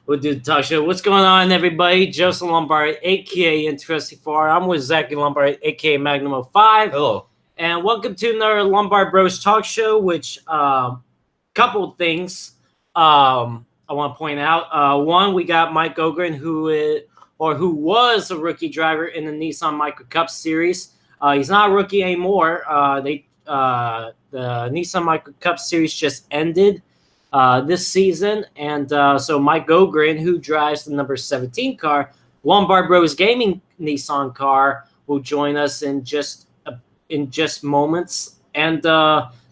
We'll do the talk show. What's going on, everybody? Joseph Lombard, a.k.a. Interesting 4. I'm with Zach Lombard, a.k.a. Magnum 05. Hello. And welcome to another Lombard Bros talk show, which couple things I want to point out. One, we got Mike Ogren, who was a rookie driver in the Nissan Micro Cup Series. He's not a rookie anymore. The Nissan Micro Cup Series just ended this season, and so Mike Ogren, who drives the number 17 car, Lombard Bros Gaming Nissan car, will join us in just moments. And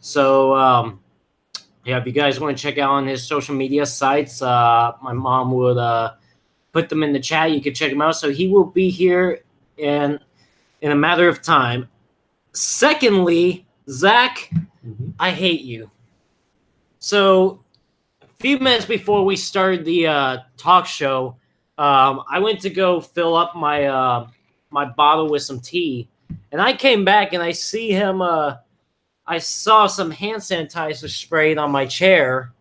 so if you guys want to check out on his social media sites, my mom would put them in the chat. You can check them out. So he will be here in a matter of time. Secondly, Zach, I hate you. So a few minutes before we started the talk show, I went to go fill up my my bottle with some tea, and I came back and I see him. I saw some hand sanitizer sprayed on my chair,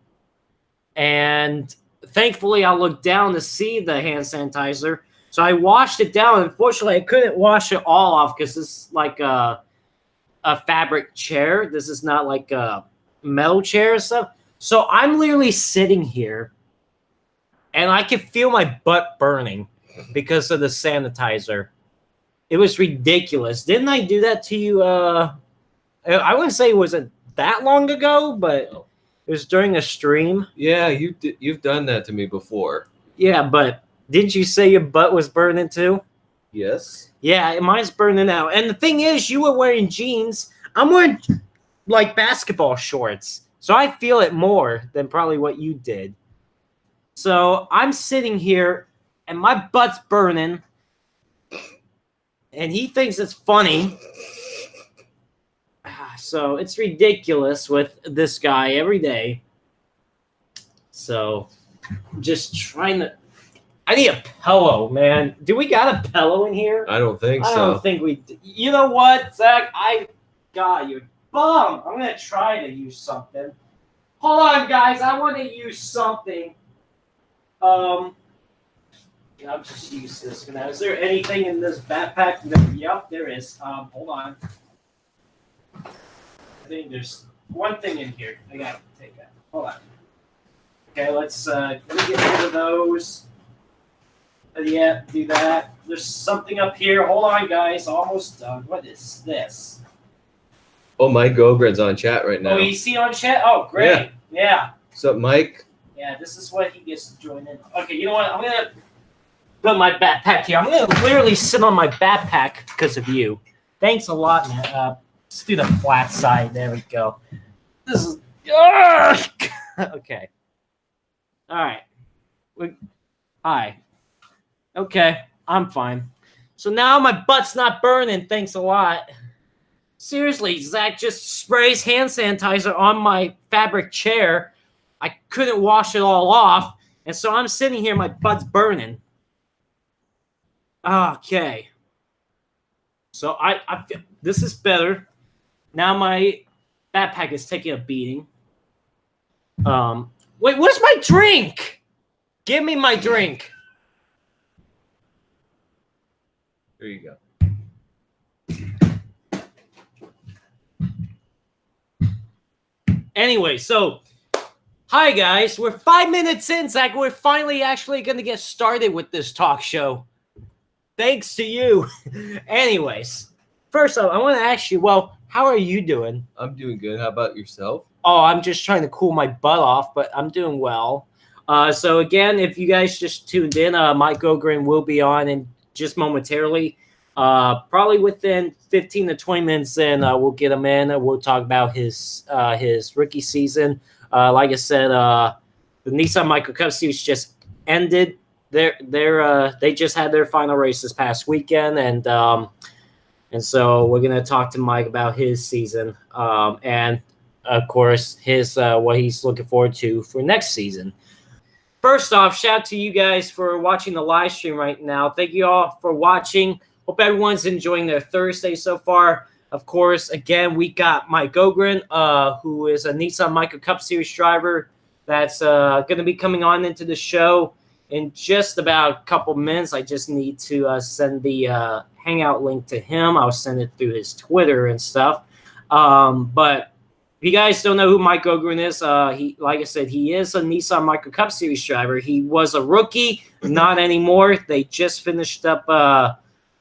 and thankfully I looked down to see the hand sanitizer. So I washed it down. Unfortunately, I couldn't wash it all off because it's like a fabric chair. This is not like a metal chair or stuff. So I'm literally sitting here, and I can feel my butt burning because of the sanitizer. It was ridiculous. Didn't I do that to you? I wouldn't say it wasn't that long ago, but it was during a stream. Yeah, you've done that to me before. Yeah, but didn't you say your butt was burning too? Yes. Yeah, mine's burning out. And the thing is, you were wearing jeans. I'm wearing like basketball shorts. So I feel it more than probably what you did. So I'm sitting here and my butt's burning. And he thinks it's funny. So it's ridiculous with this guy every day. So I'm just trying to... I need a pillow, man. Do we got a pillow in here? I don't think so. I don't think we... You know what, Zach? God, you're bum. I'm going to try to use something. Hold on, guys. I want to use something. I'll just use this for now. Is there anything in this backpack? Yep, there is. Hold on. I think there's one thing in here. I got to take that. Hold on. Okay, let me get rid of those. Yeah, do that. There's something up here. Hold on, guys. Almost done. What is this? Oh, Mike Ogren's on chat right now. Oh, is he on chat? Oh, great. Yeah. What's up, Mike? Yeah, this is what he gets to join in. Okay, you know what? I'm going to put my backpack here. I'm going to literally sit on my backpack because of you. Thanks a lot, man. Let's do the flat side. There we go. This is... Okay. All right. Hi. Okay, I'm fine. So now my butt's not burning. Thanks a lot. Seriously, Zach just sprays hand sanitizer on my fabric chair. I couldn't wash it all off, and so I'm sitting here. My butt's burning. Okay. So I feel this is better. Now my backpack is taking a beating. Wait, where's my drink? Give me my drink. There you go. Anyway, so hi guys. We're 5 minutes in, Zach. We're finally actually going to get started with this talk show. Thanks to you. Anyways, first off, I want to ask you, well, how are you doing? I'm doing good. How about yourself? Oh, I'm just trying to cool my butt off, but I'm doing well. So again, if you guys just tuned in, Mike Ogren will be on in just momentarily. Probably within 15 to 20 minutes in, we'll get him in. We'll talk about his rookie season. Like I said, the Nissan Micro Cup Series just ended. They just had their final race this past weekend, and so we're gonna talk to Mike about his season, and of course his what he's looking forward to for next season. First off, shout out to you guys for watching the live stream right now. Thank you all for watching. Hope everyone's enjoying their Thursday so far. Of course, again, we got Mike Ogren, who is a Nissan Micro Cup Series driver that's going to be coming on into the show. in just about a couple minutes. I just need to send the Hangout link to him. I'll send it through his Twitter and stuff. But if you guys don't know who Mike Ogren is, he, like I said, he is a Nissan Micro Cup Series driver. He was a rookie, not anymore. They just finished up the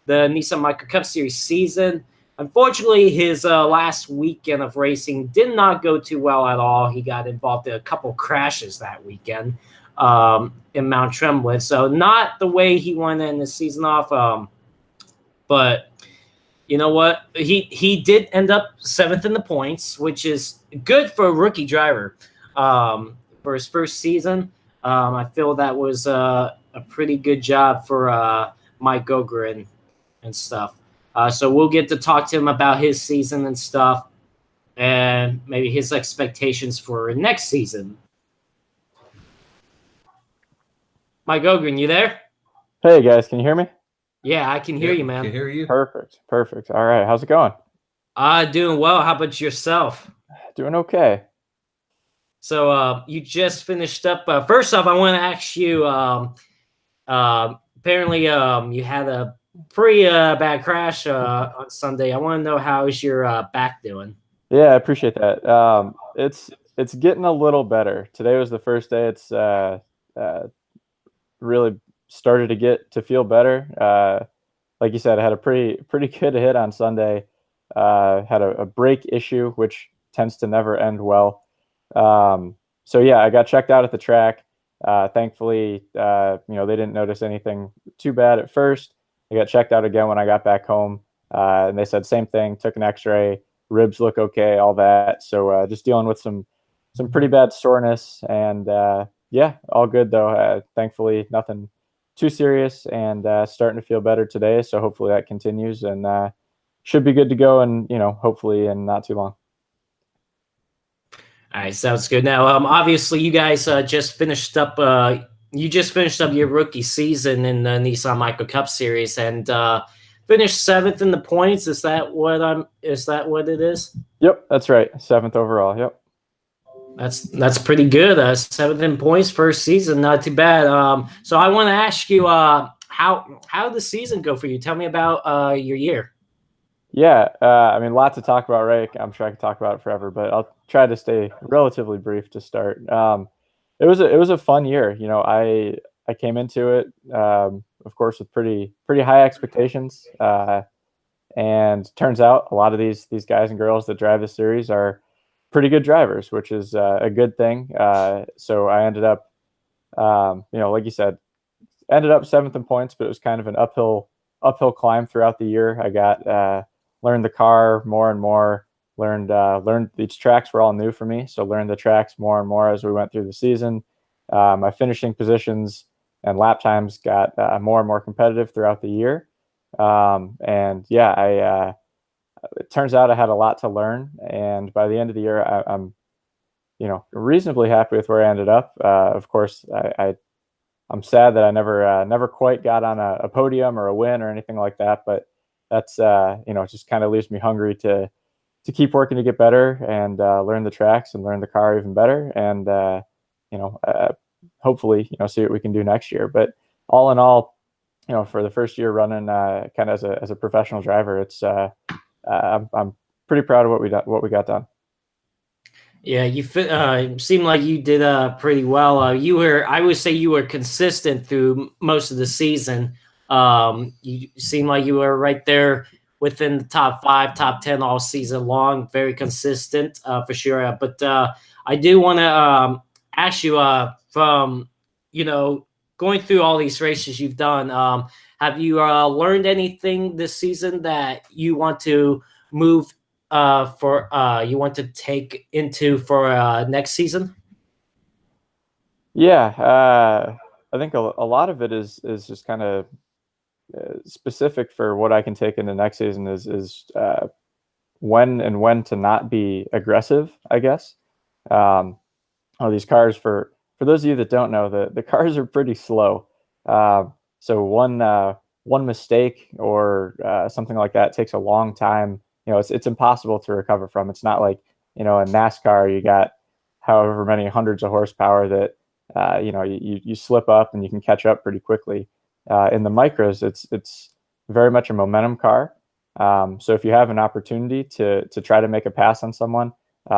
Nissan Micro Cup Series season. Unfortunately, his last weekend of racing did not go too well at all. He got involved in a couple crashes that weekend in Mount Tremblant. So not the way he wanted to end the season off. But you know what? He did end up 7th in the points, which is good for a rookie driver for his first season. I feel that was a pretty good job for Mike Ogren and stuff. So we'll get to talk to him about his season and stuff, and maybe his expectations for next season. Mike Ogren, you there? Hey guys, can you hear me? Yeah, I can hear you, man. Can hear you. Perfect. All right, how's it going? Doing well. How about yourself? Doing okay. So you just finished up. First off, I want to ask you. Apparently, you had a pretty bad crash on Sunday. I want to know how's your back doing. Yeah, I appreciate that. It's getting a little better. Today was the first day it's really started to get to feel better. Like you said, I had a pretty good hit on Sunday. Had a brake issue, which tends to never end well. So yeah, I got checked out at the track. Thankfully, they didn't notice anything too bad at first. I got checked out again when I got back home, and they said same thing. Took an X-ray, ribs look okay, all that. So just dealing with some pretty bad soreness, and yeah, all good though. Thankfully, nothing too serious, and starting to feel better today. So hopefully that continues, and should be good to go, and hopefully in not too long. All right, sounds good. Now, obviously, you guys just finished up. You just finished up your rookie season in the Nissan Micro Cup Series, and finished 7th in the points. Is that what it is? Yep, that's right. 7th overall. Yep. That's pretty good. 7th in points first season, not too bad. So I want to ask you, how did the season go for you? Tell me about your year. Yeah, I mean, lots to talk about, right? I'm sure I could talk about it forever, but I'll try to stay relatively brief to start. It was a fun year. I came into it, of course, with pretty high expectations, and turns out a lot of these guys and girls that drive the series are pretty good drivers, which is a good thing. So I ended up, like you said, ended up 7th in points, but it was kind of an uphill climb throughout the year. I got learned the car more and more, learned these tracks were all new for me. So learned the tracks more and more as we went through the season. My finishing positions and lap times got more and more competitive throughout the year. And yeah, it turns out I had a lot to learn. And by the end of the year, I'm reasonably happy with where I ended up. Of course, I'm sad that I never quite got on a podium or a win or anything like that, but that's it just kind of leaves me hungry to keep working to get better and learn the tracks and learn the car even better, and hopefully see what we can do next year. But all in all, for the first year running kind of as a professional driver, it's I'm pretty proud of what we got done. Yeah, you seem like you did pretty well. I would say you were consistent through most of the season. You seem like you were right there within the top 5, top 10 all season long. Very consistent for sure. But I do want to ask you from going through all these races you've done. Have you learned anything this season that you want to move? You want to take into for next season? Yeah, I think a lot of it is just kind of specific for what I can take into next season is when to not be aggressive, I guess. These cars, for those of you that don't know, the cars are pretty slow. So one mistake or something like that takes a long time. It's impossible to recover from. It's not like, in NASCAR, you got however many hundreds of horsepower that you slip up and you can catch up pretty quickly. In the micros, it's very much a momentum car. So if you have an opportunity to try to make a pass on someone,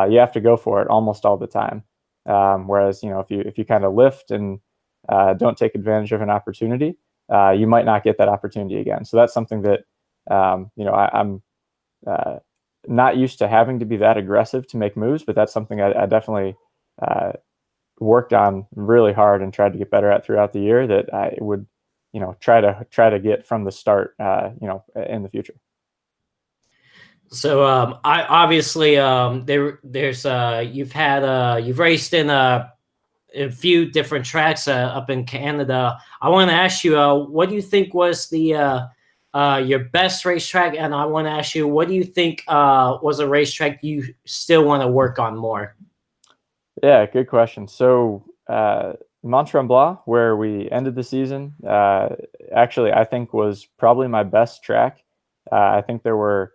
you have to go for it almost all the time. Whereas, if you kind of lift and don't take advantage of an opportunity, you might not get that opportunity again. So that's something that, I'm not used to having to be that aggressive to make moves, but that's something I definitely worked on really hard and tried to get better at throughout the year, that I would, try to get from the start, in the future. So I obviously you've raced in a few different tracks up in Canada. I want to ask you, what do you think was the your best racetrack? And I want to ask you, what do you think was a racetrack you still want to work on more? Yeah, good question. So Mont Tremblant, where we ended the season, actually I think was probably my best track. I think there were,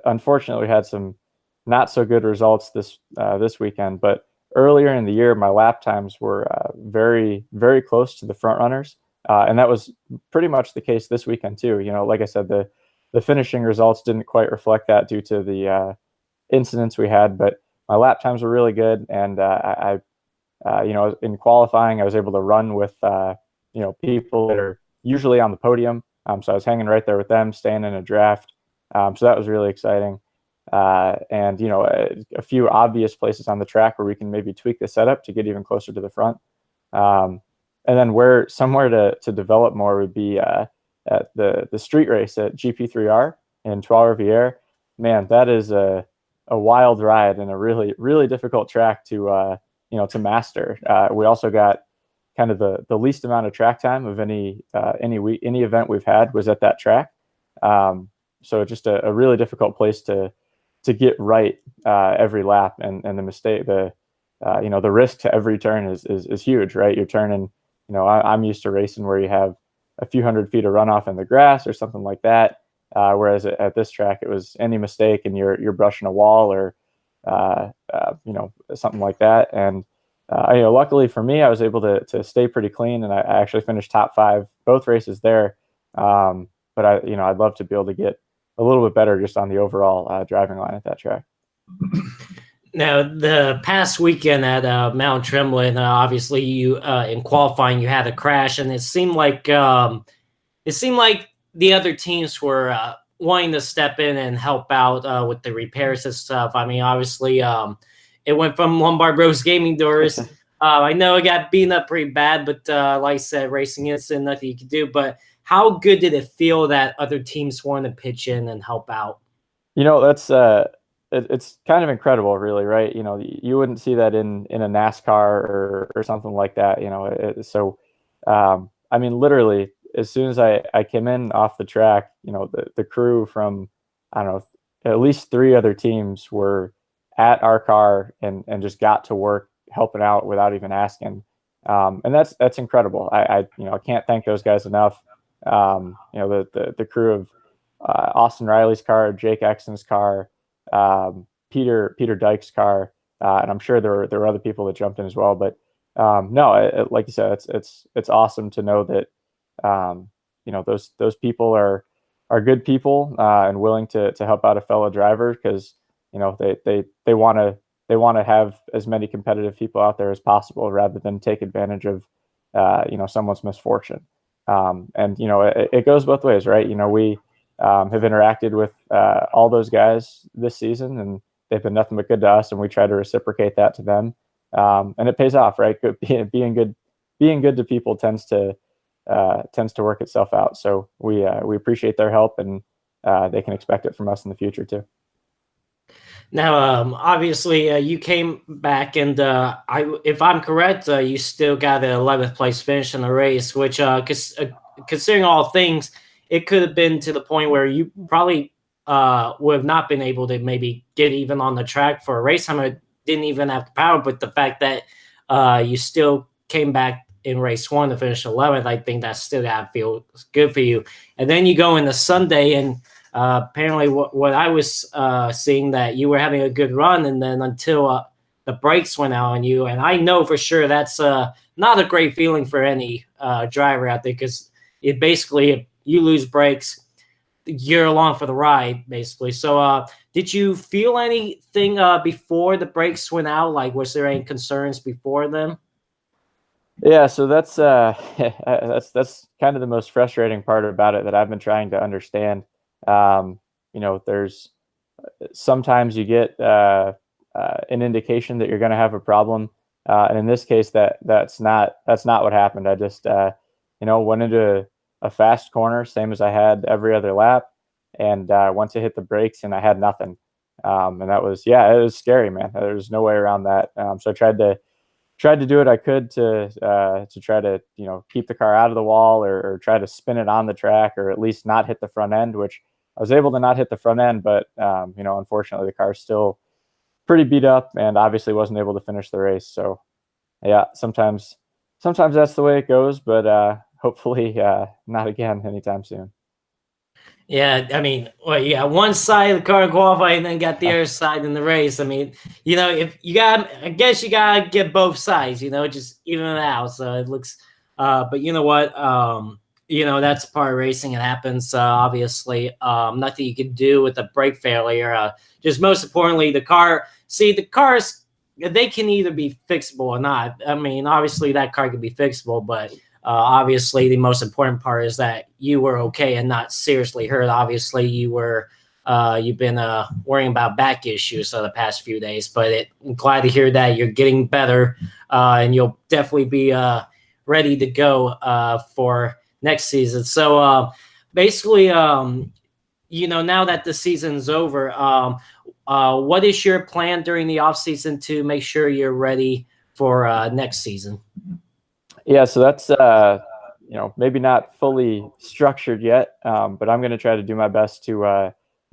unfortunately we had some not so good results this weekend, but earlier in the year my lap times were very, very close to the front runners. And that was pretty much the case this weekend too. Like I said, the finishing results didn't quite reflect that due to the incidents we had, but my lap times were really good. And I in qualifying, I was able to run with, people that are usually on the podium. So I was hanging right there with them, staying in a draft. So that was really exciting. And, a few obvious places on the track where we can maybe tweak the setup to get even closer to the front. And then somewhere to develop more would be at the street race at GP3R in Trois-Rivières. Man, that is a wild ride and a really, really difficult track to master. We also got kind of the least amount of track time of any event we've had was at that track. So just a really difficult place to get right every lap, and the mistake, the risk to every turn is huge, right? You're turning, I'm used to racing where you have a few hundred feet of runoff in the grass or something like that. Whereas at this track, it was any mistake and you're brushing a wall or, something like that. And, luckily for me, I was able to stay pretty clean, and I actually finished top 5 both races there. But I'd love to be able to get a little bit better just on the overall driving line at that track. Now, the past weekend at Mount Tremblant, obviously you in qualifying you had a crash, and it seemed like the other teams were wanting to step in and help out with the repairs and stuff. I mean, obviously, it went from Lombard Bros Gaming doors. I know it got beaten up pretty bad, but like I said, racing instant, nothing you could do. But how good did it feel that other teams wanted to pitch in and help out? That's it's kind of incredible, really, right? You wouldn't see that in a NASCAR or something like that. I mean, literally, as soon as I came in off the track, the crew from, I don't know, at least 3 other teams were at our car and just got to work helping out without even asking. And that's incredible. I can't thank those guys enough. The crew of Austin Riley's car, Jake Exton's car, Peter Dyke's car, and I'm sure there were other people that jumped in as well. But like you said, it's awesome to know that those people are good people and willing to help out a fellow driver, because they want to have as many competitive people out there as possible rather than take advantage of someone's misfortune. And it goes both ways, right? We have interacted with all those guys this season, and they've been nothing but good to us, and we try to reciprocate that to them. And it pays off, right? Being good to people tends to work itself out. So we appreciate their help, and they can expect it from us in the future too. Now, obviously, you came back, and if I'm correct, you still got an 11th place finish in the race, which, considering all things, it could have been to the point where you probably would have not been able to maybe get even on the track for a race time. It didn't even have the power, but the fact that you still came back in race 1 to finish 11th, I think that still got to feel good for you. And then you go into Sunday, and apparently what I was seeing, that you were having a good run, and then until the brakes went out on you. And I know for sure that's not a great feeling for any driver out there, because it basically, if you lose brakes, you're along for the ride, basically. So did you feel anything before the brakes went out? Like, was there any concerns before them? Yeah, so that's that's kind of the most frustrating part about it that I've been trying to understand. There's sometimes you get an indication that you're going to have a problem, and in this case, that's not what happened. I just went into a fast corner, same as I had every other lap, and once I hit the brakes, and I had nothing, and that was it was scary, man. There's no way around that. So I tried to do what I could to try to keep the car out of the wall, or try to spin it on the track, or at least not hit the front end, which I was able to not hit the front end, but unfortunately the car's still pretty beat up and obviously wasn't able to finish the race. So yeah, sometimes that's the way it goes, but hopefully not again anytime soon. Yeah, I mean, well, you got one side of the car qualifying, and then got the other side in the race. I mean, if you got, I guess you gotta get both sides, just even it out. So it looks, but you know what? That's part of racing. It happens, obviously. Nothing you can do with a brake failure. Just most importantly, the car. See, the cars, they can either be fixable or not. I mean, obviously that car can be fixable, but obviously the most important part is that you were okay and not seriously hurt. Obviously you've been worrying about back issues for the past few days, but I'm glad to hear that you're getting better, and you'll definitely be ready to go for next season. So basically, now that the season's over, what is your plan during the off season to make sure you're ready for next season? Yeah, so that's maybe not fully structured yet, but I'm going to try to do my best to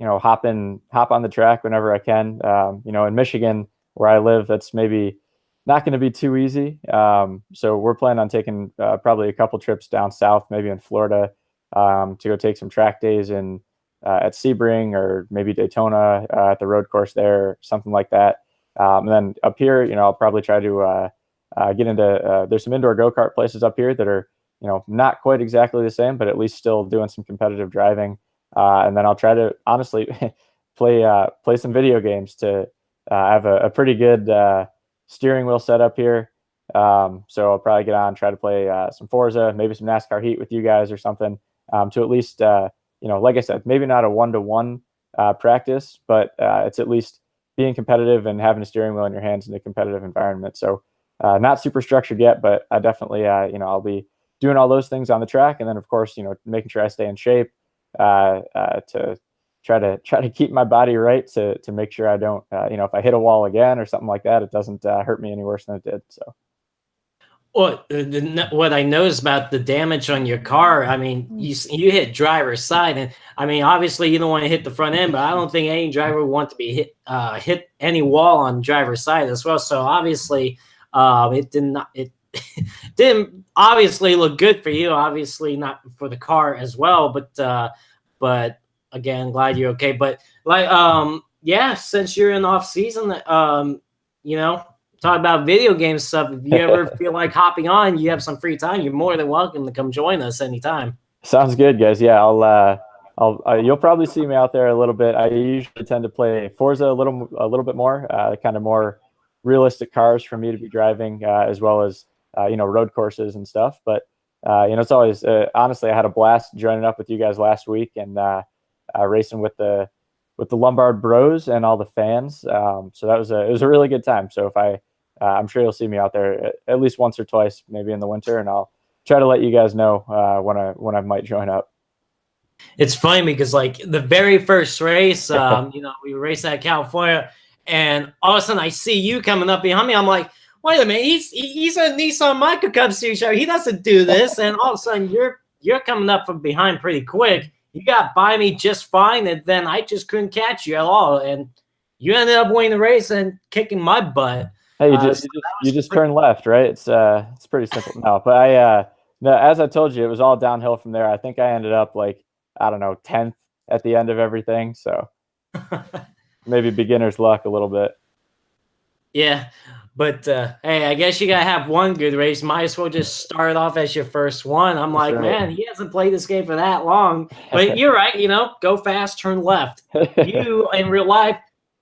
hop on the track whenever I can. In Michigan, where I live, that's maybe not going to be too easy. So we're planning on taking probably a couple trips down south, maybe in Florida, to go take some track days at Sebring, or maybe Daytona at the road course there, something like that. And then up here, I'll probably try to get into there's some indoor go-kart places up here that are not quite exactly the same, but at least still doing some competitive driving. And then I'll try to honestly play some video games to have a pretty good steering wheel set up here. So I'll probably get on, try to play some Forza, maybe some NASCAR Heat with you guys or something, to at least like I said, maybe not a 1-to-1 practice, but it's at least being competitive and having a steering wheel in your hands in a competitive environment. So not super structured yet, but I definitely I'll be doing all those things on the track, and then of course making sure I stay in shape to try to keep my body right, to make sure I don't if I hit a wall again or something like that, it doesn't hurt me any worse than it did. So. Well, what I noticed about the damage on your car, I mean, you hit driver's side, and I mean, obviously you don't want to hit the front end, but I don't think any driver would want to be hit any wall on driver's side as well. So obviously, it didn't obviously look good for you. Obviously, not for the car as well. But again, glad you're okay. But since you're in off season, talk about video game stuff. If you ever feel like hopping on, you have some free time, you're more than welcome to come join us anytime. Sounds good, guys. Yeah, you'll probably see me out there a little bit. I usually tend to play Forza a little bit more, kind of more realistic cars for me to be driving, as well as road courses and stuff. But it's always honestly, I had a blast joining up with you guys last week and racing with the Lombard Bros and all the fans. So it was a really good time. So if I'm sure you'll see me out there at least once or twice, maybe in the winter, and I'll try to let you guys know when I might join up. It's funny because like the very first race, we raced at California, and all of a sudden I see you coming up behind me. I'm like, wait a minute, he's a Nissan Micro Cup Series driver. He doesn't do this. And all of a sudden you're coming up from behind pretty quick. You got by me just fine, and then I just couldn't catch you at all. And you ended up winning the race and kicking my butt. Hey, you just turn left, right? It's pretty simple. No, but as I told you, it was all downhill from there. I think I ended up 10th at the end of everything. So maybe beginner's luck a little bit. Yeah, but hey, I guess you gotta have one good race. Might as well just start off as your first one. I'm That's like, right. man, he hasn't played this game for that long. But you're right. Go fast, turn left. You in real life,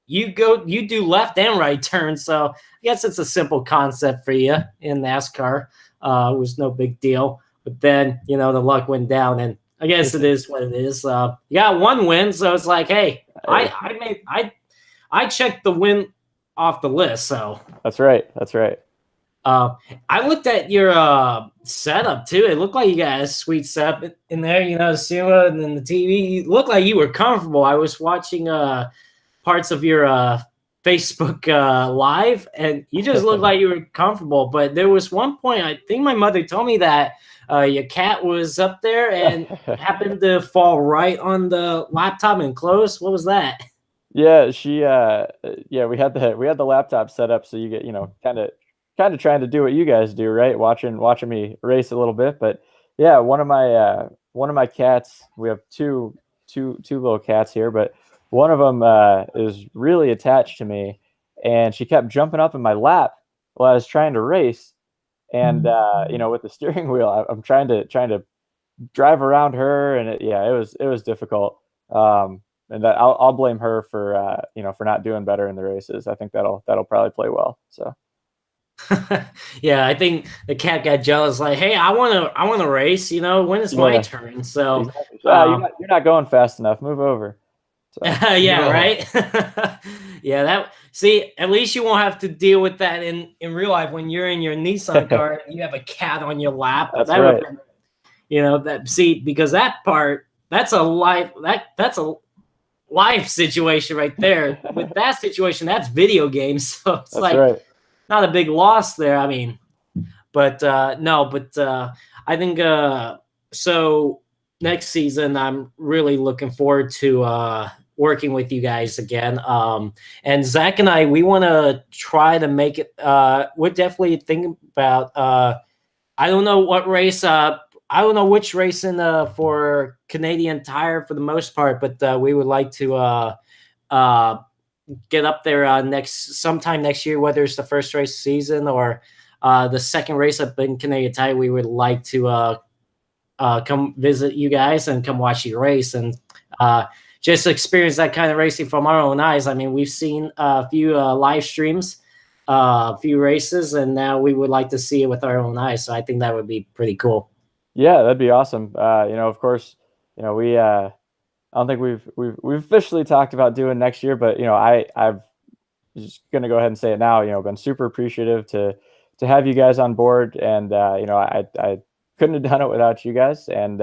you do left and right turns. So I guess it's a simple concept for you in NASCAR. It was no big deal. But then the luck went down, and I guess it is what it is. You got one win, so it's like, hey, I checked the win off the list. So That's right. That's right. I looked at your setup too. It looked like you got a sweet setup in there. Sima and then the TV. It looked like you were comfortable. I was watching parts of your Facebook live, and you just looked like you were comfortable. But there was one point, I think my mother told me that your cat was up there and happened to fall right on the laptop and close. What was that? Yeah, we had the laptop set up so you get, kind of trying to do what you guys do, right? Watching me race a little bit. But yeah, one of my cats, we have two little cats here, but one of them is really attached to me, and she kept jumping up in my lap while I was trying to race. And with the steering wheel, I'm trying to drive around her, and it was difficult. And that I'll blame her for for not doing better in the races. I think that'll probably play well. So yeah, I think the cat got jealous. Like, hey, I want to race. When it's my turn. So exactly. You're not going fast enough. Move over. So. Yeah, right. Yeah, at least you won't have to deal with that in real life when you're in your Nissan car and you have a cat on your lap. That's right. Because that's a life situation right there. With that situation, that's video games. So it's right. Not a big loss there. I mean, but I think so next season I'm really looking forward to working with you guys again. And Zach and I, we want to try to make it. We're definitely thinking about. I don't know what race. I don't know which race for Canadian Tire for the most part, but we would like to get up there sometime next year, whether it's the first race season or the second race up in Canadian Tire. We would like to come visit you guys and come watch you race and just experience that kind of racing from our own eyes. I mean, we've seen a few live streams, a few races, and now we would like to see it with our own eyes. So I think that would be pretty cool. Yeah, that'd be awesome. Of course, we I don't think we've officially talked about doing next year, but I've just gonna go ahead and say it now. Been super appreciative to have you guys on board, and I couldn't have done it without you guys, and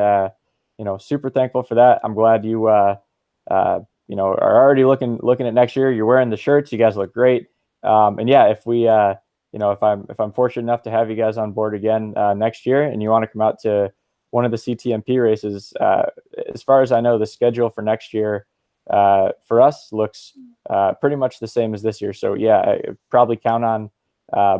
super thankful for that. I'm glad you are already looking at next year. You're wearing the shirts. You guys look great. And yeah, if we if I'm fortunate enough to have you guys on board again next year, and you want to come out to one of the CTMP races, as far as I know, the schedule for next year for us looks pretty much the same as this year. So yeah, I probably count on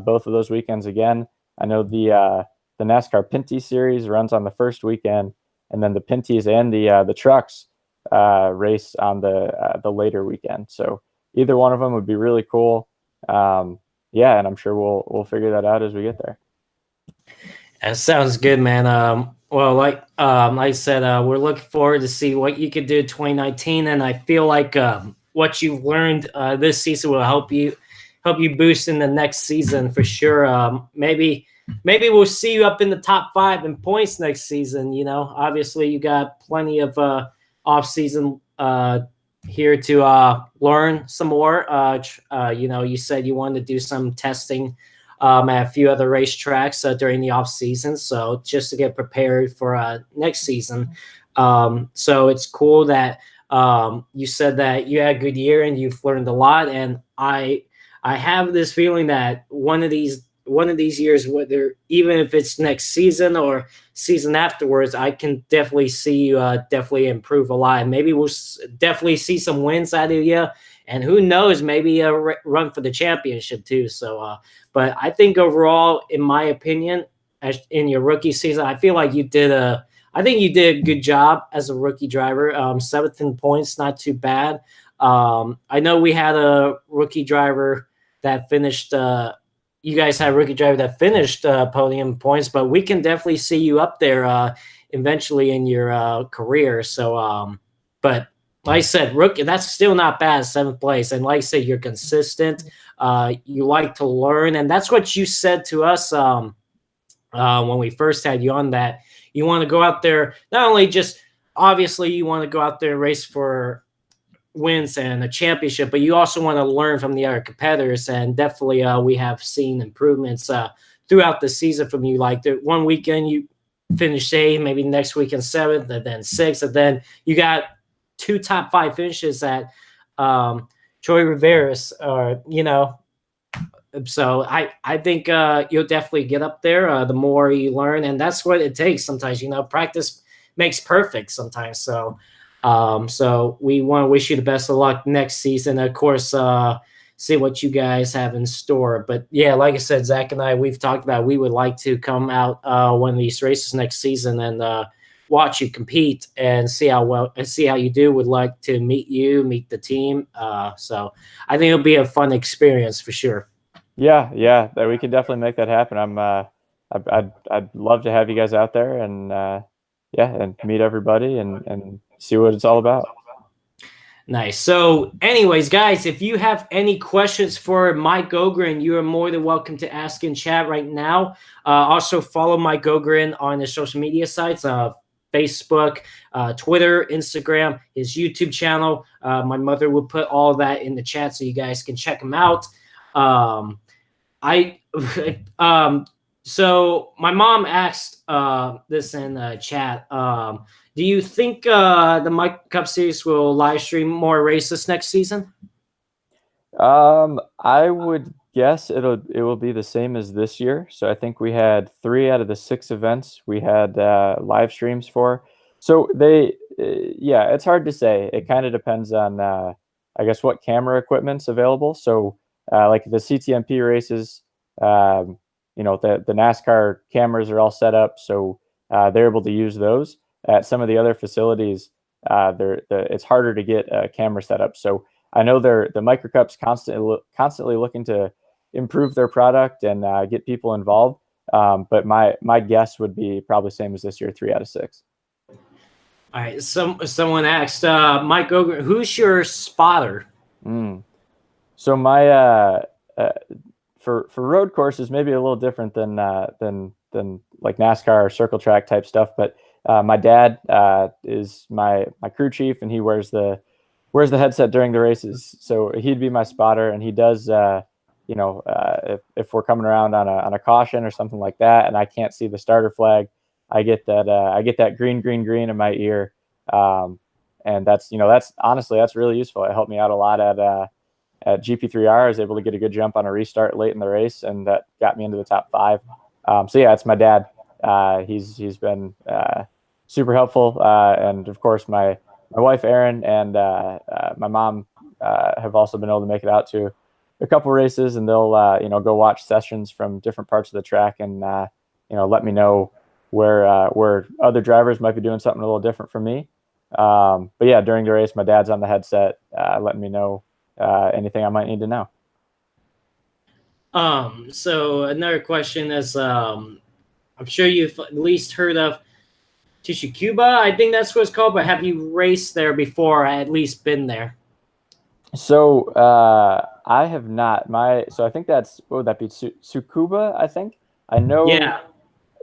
both of those weekends again. I know the NASCAR Pinty Series runs on the first weekend, and then the Pinties and the trucks race on the later weekend. So either one of them would be really cool. Yeah, and I'm sure we'll figure that out as we get there. That sounds good, man. Well, like I said, we're looking forward to see what you could do in 2019, and I feel like what you've learned this season will help you boost in the next season for sure. Maybe we'll see you up in the top 5 in points next season. Obviously you got plenty of off season here to learn some more. You said you wanted to do some testing at a few other racetracks during the off season, so just to get prepared for next season. So it's cool that you said that you had a good year and you've learned a lot, and I have this feeling that one of these years, whether even if it's next season or season afterwards, I can definitely see you definitely improve a lot. And maybe we'll definitely see some wins out of you, and who knows, maybe a run for the championship too. So, but I think overall, in my opinion, in your rookie season, I feel like you did a good job as a rookie driver. 7th in points, not too bad. I know we had a rookie driver that finished. You guys had a rookie driver that finished podium points, but we can definitely see you up there eventually in your career. So, but like I said, rookie, that's still not bad, 7th place. And like I said, you're consistent. You like to learn, and that's what you said to us when we first had you on, that you want to go out there, not only just obviously you want to go out there and race for wins and a championship, but you also want to learn from the other competitors. And definitely we have seen improvements throughout the season from you. Like the one weekend you finished 8th, maybe next weekend 7th, and then 6th, and then you got 2 top 5 finishes at Troy Rivera's, or so I think you'll definitely get up there the more you learn, and that's what it takes sometimes. Practice makes perfect sometimes. So we want to wish you the best of luck next season. Of course, see what you guys have in store. But yeah, like I said, Zach and I, we've talked about, we would like to come out one of these races next season and watch you compete and see how you do. Would like to meet the team. So I think it'll be a fun experience for sure. Yeah, we can definitely make that happen. I'd love to have you guys out there and and meet everybody and see what it's all about. Nice. So anyways, guys, if you have any questions for Mike Ogren, you are more than welcome to ask in chat right now. Also follow Mike Ogren on the social media sites, Facebook, Twitter, Instagram, his YouTube channel. My mother will put all that in the chat so you guys can check him out. So my mom asked this in chat. Do you think the Mike Cup Series will live stream more races next season? I would guess it will be the same as this year. So I think we had 3 out of the 6 events we had live streams for. So it's hard to say. It kind of depends on I guess what camera equipment's available. So like the CTMP races, the NASCAR cameras are all set up, so they're able to use those. At some of the other facilities, it's harder to get a camera set up. So I know the Micro Cup's constantly looking to improve their product and get people involved. But my guess would be probably same as this year, 3 out of 6. All right. Someone asked, Mike Ogren, who's your spotter? So my for road courses, maybe a little different than like NASCAR or circle track type stuff. But my dad is my crew chief, and he wears the headset during the races. So he'd be my spotter, and he does if we're coming around on a caution or something like that, and I can't see the starter flag, I get that green in my ear, and that's honestly that's really useful. It helped me out a lot at GP3R. I was able to get a good jump on a restart late in the race, and that got me into the top 5. So yeah, it's my dad. He's been super helpful, and of course my wife Erin and my mom have also been able to make it out to a couple races, and they'll go watch sessions from different parts of the track and let me know where other drivers might be doing something a little different from me. But yeah, during the race, my dad's on the headset letting me know anything I might need to know. So another question is, I'm sure you've at least heard of Tishicuba. I think that's what it's called, but have you raced there before? At least been there? So I have not. So I think that's, what would that be? Tsukuba, I think. I know. Yeah.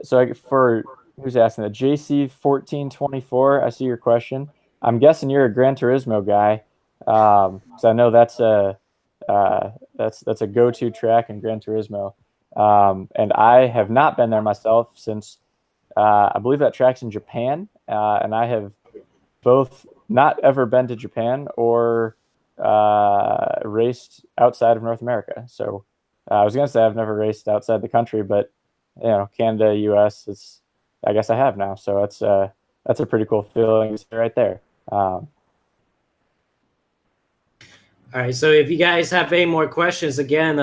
So for who's asking that, JC1424, I see your question. I'm guessing you're a Gran Turismo guy. So I know that's a go-to track in Gran Turismo. And I have not been there myself since I believe that track's in Japan. And I have both not ever been to Japan or raced outside of North America. So I was gonna say I've never raced outside the country, but Canada, US, I guess I have now. So that's a pretty cool feeling right there. All right. So if you guys have any more questions, again,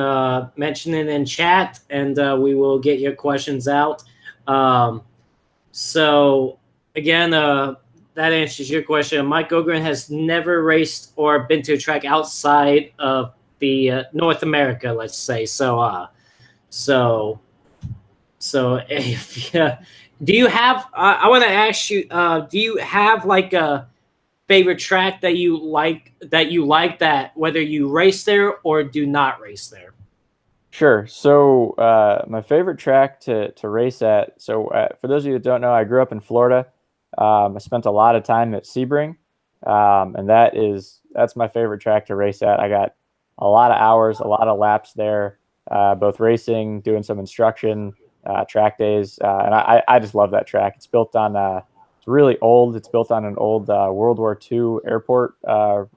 mention it in chat, and we will get your questions out. So again, that answers your question. Mike Ogren has never raced or been to a track outside of the the North America, let's say. So if do you have? I want to ask you. Do you have like a favorite track that you like? That whether you race there or do not race there. Sure. So my favorite track to race at. So for those of you that don't know, I grew up in Florida. I spent a lot of time at Sebring, and that's my favorite track to race at. I got a lot of hours, a lot of laps there, both racing, doing some instruction, track days, and I just love that track. It's built on it's really old. It's built on an old World War II airport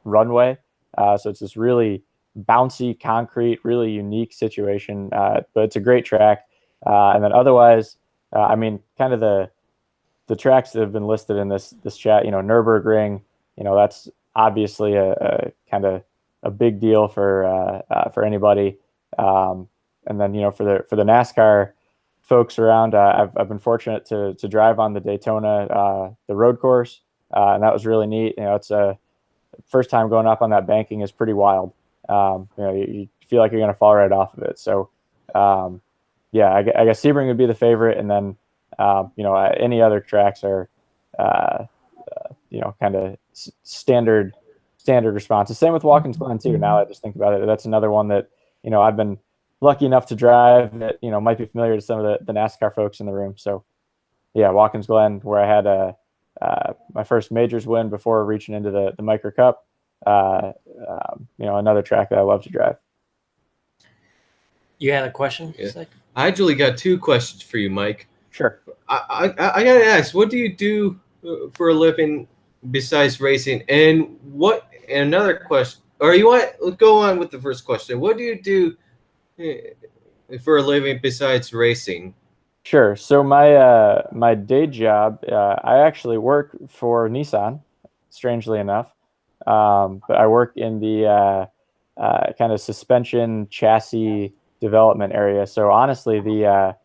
runway, so it's this really bouncy concrete, really unique situation, but it's a great track. And then otherwise, I mean, kind of the tracks that have been listed in this chat, Nürburgring, that's obviously a kind of a big deal for anybody. And then, for the NASCAR folks around, I've been fortunate to drive on the Daytona, the road course. And that was really neat. It's a first time going up on that banking is pretty wild. You feel like you're going to fall right off of it. So, yeah, I guess Sebring would be the favorite. And then, any other tracks are, kind of standard responses. Same with Watkins Glen too. Now I just think about it. That's another one that, I've been lucky enough to drive that, might be familiar to some of the NASCAR folks in the room. So yeah, Watkins Glen, where I had my first majors win before reaching into the Micro Cup. Another track that I love to drive. You had a question? Yeah. I actually got two questions for you, Mike. Sure. I gotta ask, what do you do for a living besides racing? And another question, or let's go on with the first question. What do you do for a living besides racing? Sure. So my day job, I actually work for Nissan, strangely enough. But I work in the kind of suspension chassis development area. So honestly, the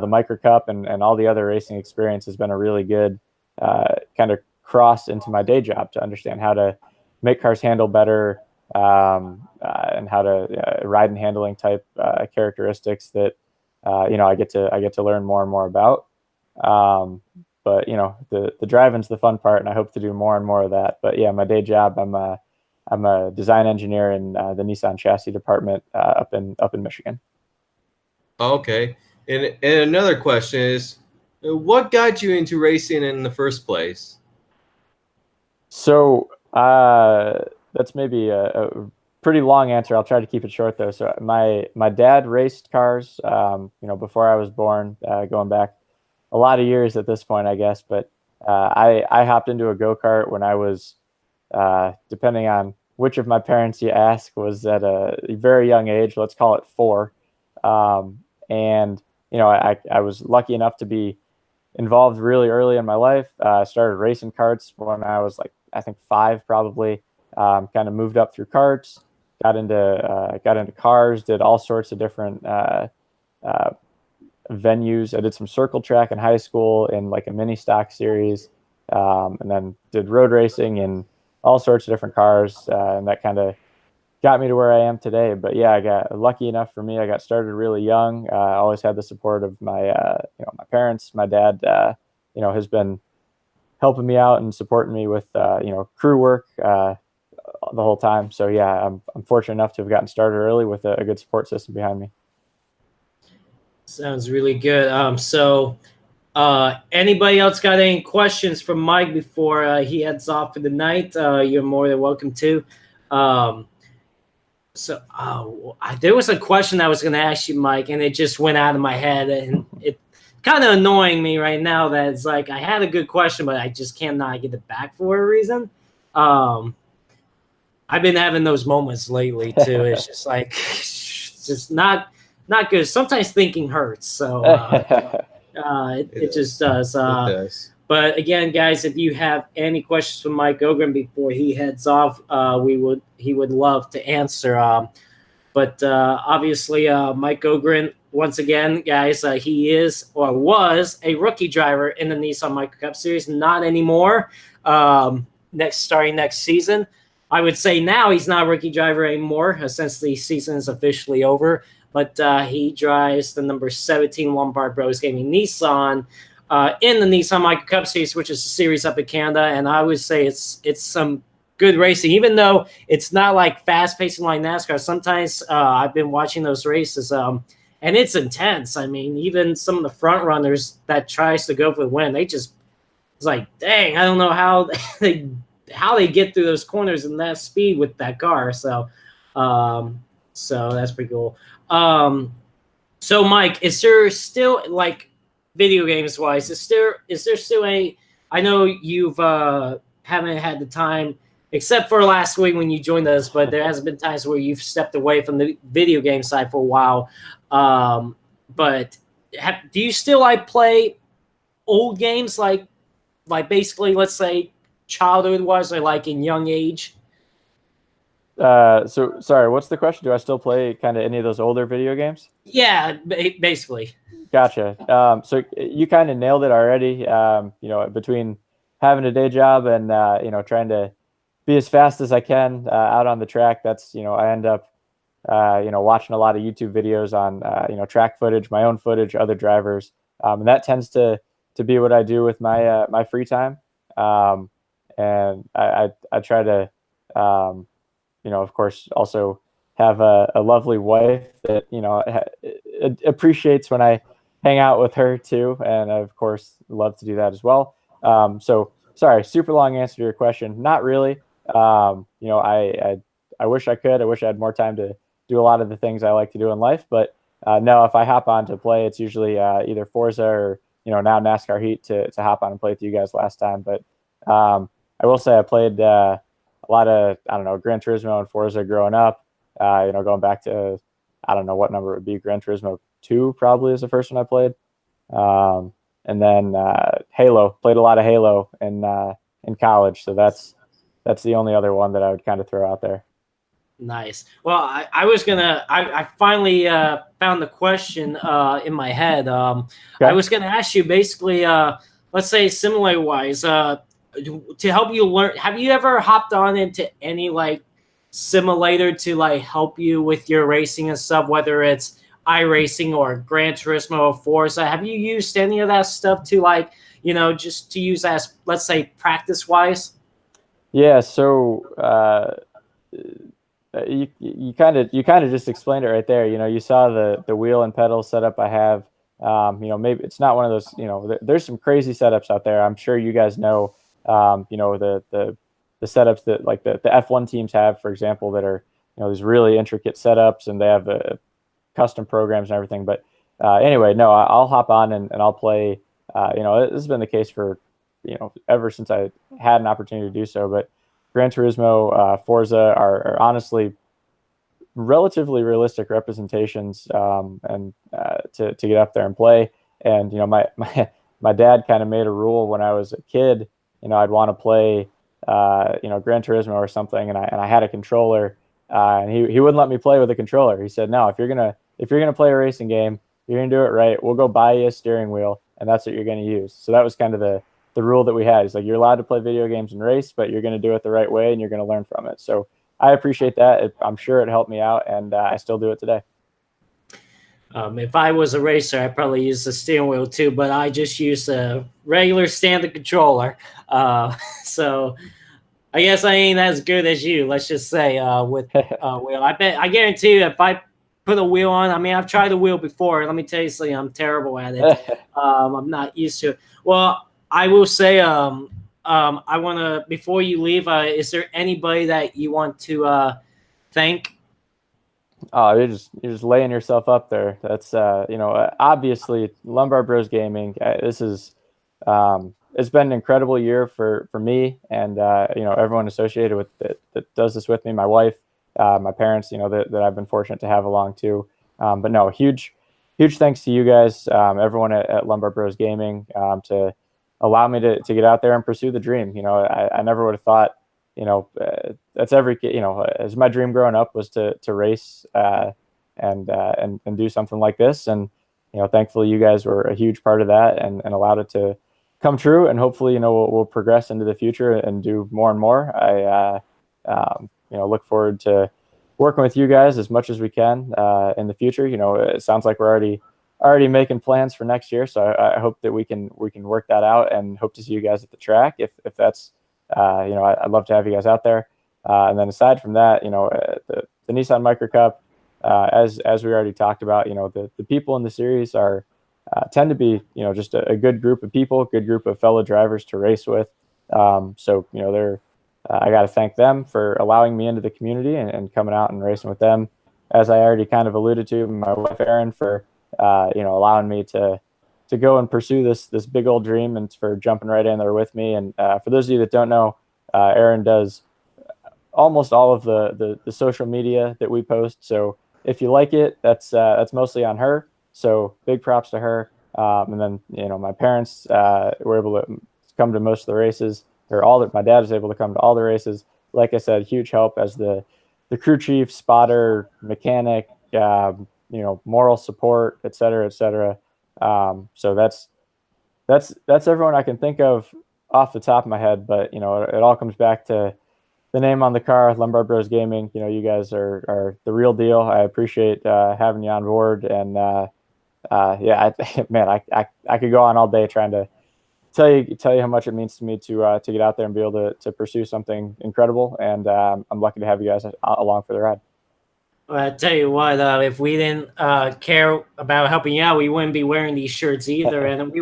Micro Cup and all the other racing experience has been a really good kind of cross into my day job to understand how to make cars handle better, and how to ride and handling type characteristics that I get to learn more and more about. But the driving's the fun part, and I hope to do more and more of that. But yeah, my day job, I'm a design engineer in the Nissan chassis department up in Michigan. Okay, and another question is, what got you into racing in the first place? So that's maybe a pretty long answer. I'll try to keep it short though. So my dad raced cars, before I was born, going back a lot of years at this point, I guess. But I hopped into a go-kart when I was, depending on which of my parents you ask, was at a very young age. Let's call it 4. And I was lucky enough to be involved really early in my life. Started racing karts when I was I think 5 probably. Kind of moved up through karts, got into cars, did all sorts of different venues. I did some circle track in high school in a mini stock series, and then did road racing in all sorts of different cars, and that kind of got me to where I am today. But yeah, I got lucky enough for me. I got started really young. I always had the support of my my parents. My dad has been helping me out and supporting me with crew work the whole time. So yeah, I'm fortunate enough to have gotten started early with a good support system behind me. Sounds really good. So anybody else got any questions for Mike before he heads off for the night? You're more than welcome to. There was a question I was going to ask you, Mike, and it just went out of my head, and it kind of annoying me right now that it's I had a good question, but I just cannot get it back for a reason. I've been having those moments lately too. It's just it's just not good. Sometimes thinking hurts. So it just does. It does. But again, guys, if you have any questions for Mike Ogren before he heads off, he would love to answer. But obviously, Mike Ogren, once again, guys, he is or was a rookie driver in the Nissan Micro Cup Series. Not anymore. Starting next season. I would say now he's not a rookie driver anymore since the season is officially over. But he drives the number 17 Lombard Bros Gaming Nissan in the Nissan Micro Cup Series, which is a series up in Canada. And I would say it's some good racing, even though it's not like fast pacing like NASCAR. Sometimes I've been watching those races, and it's intense. I mean, even some of the front runners that tries to go for the win, it's like, dang, I don't know how they get through those corners in that speed with that car. So that's pretty cool. So Mike, is there still, like, video games wise, is there still I know you've haven't had the time except for last week when you joined us, but there has been times where you've stepped away from the video game side for a while. But do you still like play old games, like basically, let's say childhood wise, or like in young age? So sorry, what's the question? Do I still play kind of any of those older video games? Yeah, basically. Gotcha. So you kind of nailed it already. Between having a day job and trying to be as fast as I can out on the track, that's I end up watching a lot of YouTube videos on track footage, my own footage, other drivers, and that tends to be what I do with my my free time. And I try to of course, also have a lovely wife that appreciates when I hang out with her too, and I, of course, love to do that as well. So sorry, super long answer to your question. Not really. I wish I could. I wish I had more time to do a lot of the things I like to do in life. But no, if I hop on to play, it's usually either Forza or now NASCAR Heat to hop on and play with you guys last time. But I will say I played a lot of, I don't know, Gran Turismo and Forza growing up, going back to, I don't know what number it would be. Gran Turismo 2 probably is the first one I played. And then Halo, played a lot of Halo in college. So that's the only other one that I would kind of throw out there. Nice. Well, I finally found the question in my head. Okay. I was going to ask you basically, let's say simulator wise, to help you learn. Have you ever hopped on into any like simulator to like help you with your racing and stuff, whether it's iRacing or Gran Turismo or Forza? Have you used any of that stuff to like, just to use as, let's say, practice wise? Yeah. So you kind of just explained it right there. You saw the wheel and pedal setup I have. Maybe it's not one of those. There's some crazy setups out there. I'm sure you guys know. The setups that like the F1 teams have, for example, that are these really intricate setups, and they have custom programs and everything. But anyway, no, I'll hop on and I'll play. This has been the case for ever since I had an opportunity to do so. But Gran Turismo, Forza are honestly relatively realistic representations, and to get up there and play. And my dad kind of made a rule when I was a kid. I'd want to play, Gran Turismo or something, and I had a controller, and he wouldn't let me play with a controller. He said, "No, if you're gonna play a racing game, you're gonna do it right. We'll go buy you a steering wheel, and that's what you're gonna use." So that was kind of the rule that we had. He's like, "You're allowed to play video games and race, but you're gonna do it the right way, and you're gonna learn from it." So I appreciate that. I'm sure it helped me out, and I still do it today. If I was a racer, I'd probably use the steering wheel too, but I just use a regular standard controller. So I guess I ain't as good as you, let's just say, with wheel. I guarantee you, if I put a wheel on, I mean, I've tried a wheel before. Let me tell you something, I'm terrible at it. I'm not used to it. Well, I will say, I want to, before you leave, is there anybody that you want to thank? Oh, you're just laying yourself up there. That's obviously Lombard Bros Gaming. This is it's been an incredible year for me and everyone associated with it that does this with me. My wife, my parents, that I've been fortunate to have along too. But no, huge thanks to you guys, everyone at Lombard Bros Gaming, to allow me to get out there and pursue the dream. I never would have thought. That's every kid, as my dream growing up was to race and do something like this. And, thankfully you guys were a huge part of that and allowed it to come true. And hopefully, we'll progress into the future and do more and more. look forward to working with you guys as much as we can in the future. It sounds like we're already making plans for next year, so I hope that we can work that out, and hope to see you guys at the track if that's I'd love to have you guys out there. And then aside from that, the Nissan Micro Cup, as we already talked about, the people in the series tend to be just a good group of people, good group of fellow drivers to race with. So they're I got to thank them for allowing me into the community and coming out and racing with them. As I already kind of alluded to, my wife Erin for allowing me to go and pursue this big old dream, and for jumping right in there with me. And for those of you that don't know, Erin does almost all of the social media that we post. So if you like it, that's mostly on her. So big props to her. And then my parents were able to come to most of the races, or my dad was able to come to all the races. Like I said, huge help as the crew chief, spotter, mechanic, moral support, et cetera, et cetera. So that's everyone I can think of off the top of my head. But it all comes back to the name on the car, Lombard Bros Gaming. You guys are the real deal. I appreciate having you on board. And I could go on all day trying to tell you how much it means to me to get out there and be able to pursue something incredible. And I'm lucky to have you guys along for the ride. Well, I tell you what, if we didn't care about helping you out, we wouldn't be wearing these shirts either. And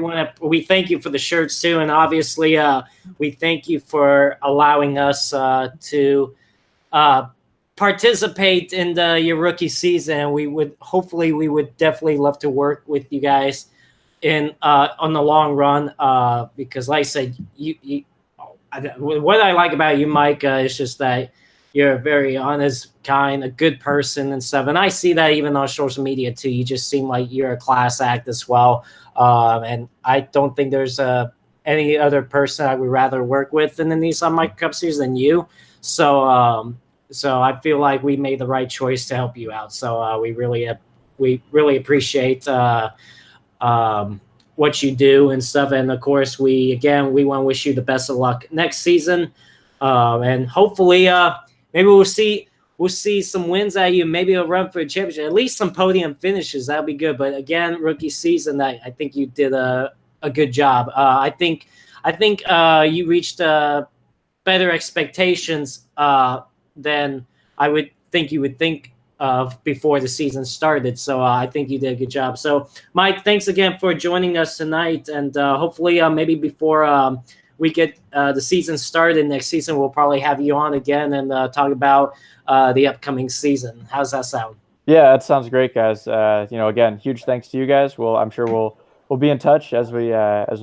we thank you for the shirts too. And obviously, we thank you for allowing us to participate in your rookie season. We would definitely love to work with you guys on the long run, because like I said, what I like about you, Mike, is just that you're a very honest, kind, a good person and stuff. And I see that even on social media too. You just seem like you're a class act as well. And I don't think there's any other person I would rather work with in the Nissan Micro Cup Series than you. So I feel like we made the right choice to help you out. So we really appreciate what you do and stuff. And of course, we want to wish you the best of luck next season. And hopefully, maybe we'll see some wins out of you. Maybe a run for a championship, at least some podium finishes. That'll be good. But again, rookie season, I think you did a good job. I think you reached better expectations than I would think you would think of before the season started. So I think you did a good job. So Mike, thanks again for joining us tonight. And hopefully maybe before we get the season started next season, we'll probably have you on again and talk about the upcoming season. How's that sound? Yeah, that sounds great, guys. Again, huge thanks to you guys. I'm sure we'll be in touch as we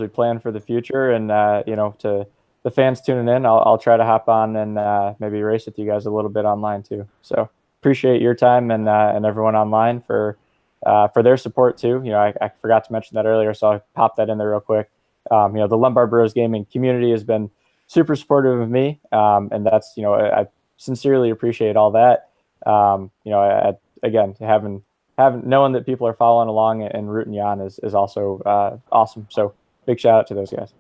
plan for the future. And to the fans tuning in, I'll try to hop on and maybe race with you guys a little bit online too. So appreciate your time and everyone online for their support too. I forgot to mention that earlier, so I'll pop that in there real quick. The Lombard Bros Gaming community has been super supportive of me, and that's I sincerely appreciate all that. Again, knowing that people are following along and rooting you on is also awesome. So big shout out to those guys.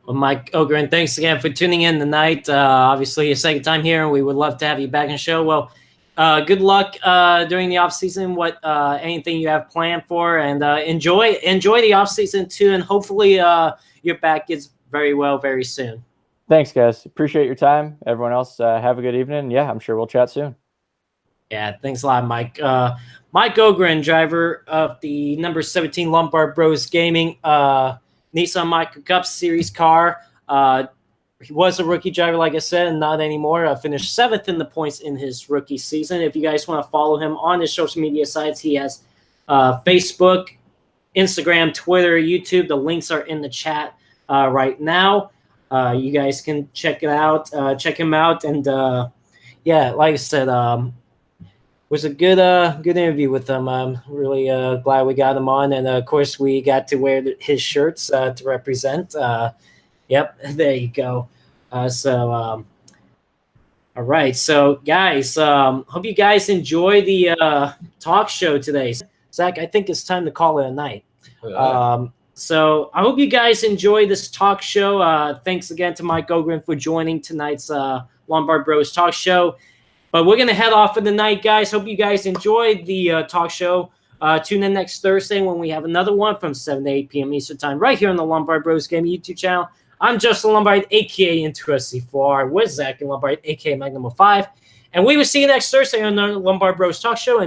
Well, Mike Ogren, thanks again for tuning in tonight. Obviously, your second time here, and we would love to have you back in the show. Well, good luck during the off season. Anything you have planned for, and enjoy the off season too. And hopefully, your back gets very well very soon. Thanks, guys. Appreciate your time. Everyone else, have a good evening. Yeah, I'm sure we'll chat soon. Yeah, thanks a lot, Mike. Mike Ogren, driver of the number 17 Lombard Bros Gaming Nissan Micro Cup Series car. He was a rookie driver, like I said, and not anymore. Finished 7th in the points in his rookie season. If you guys want to follow him on his social media sites, he has Facebook, Instagram, Twitter, YouTube. The links are in the chat right now. You guys can check him out. And like I said, was a good interview with him. I'm really glad we got him on, and of course we got to wear his shirts to represent. Yep, there you go. All right. So guys, hope you guys enjoy the talk show today. Zach, I think it's time to call it a night. So I hope you guys enjoy this talk show. Thanks again to Mike Ogren for joining tonight's Lombard Bros Talk Show. But we're going to head off for the night, guys. Hope you guys enjoyed the talk show. Tune in next Thursday when we have another one from 7 to 8 p.m. Eastern Time right here on the Lombard Bros Gaming YouTube channel. I'm Justin Lombard, a.k.a. Interesting 4 with Zach and Lombard, a.k.a. Magnum 5. And we will see you next Thursday on the Lombard Bros Talk Show.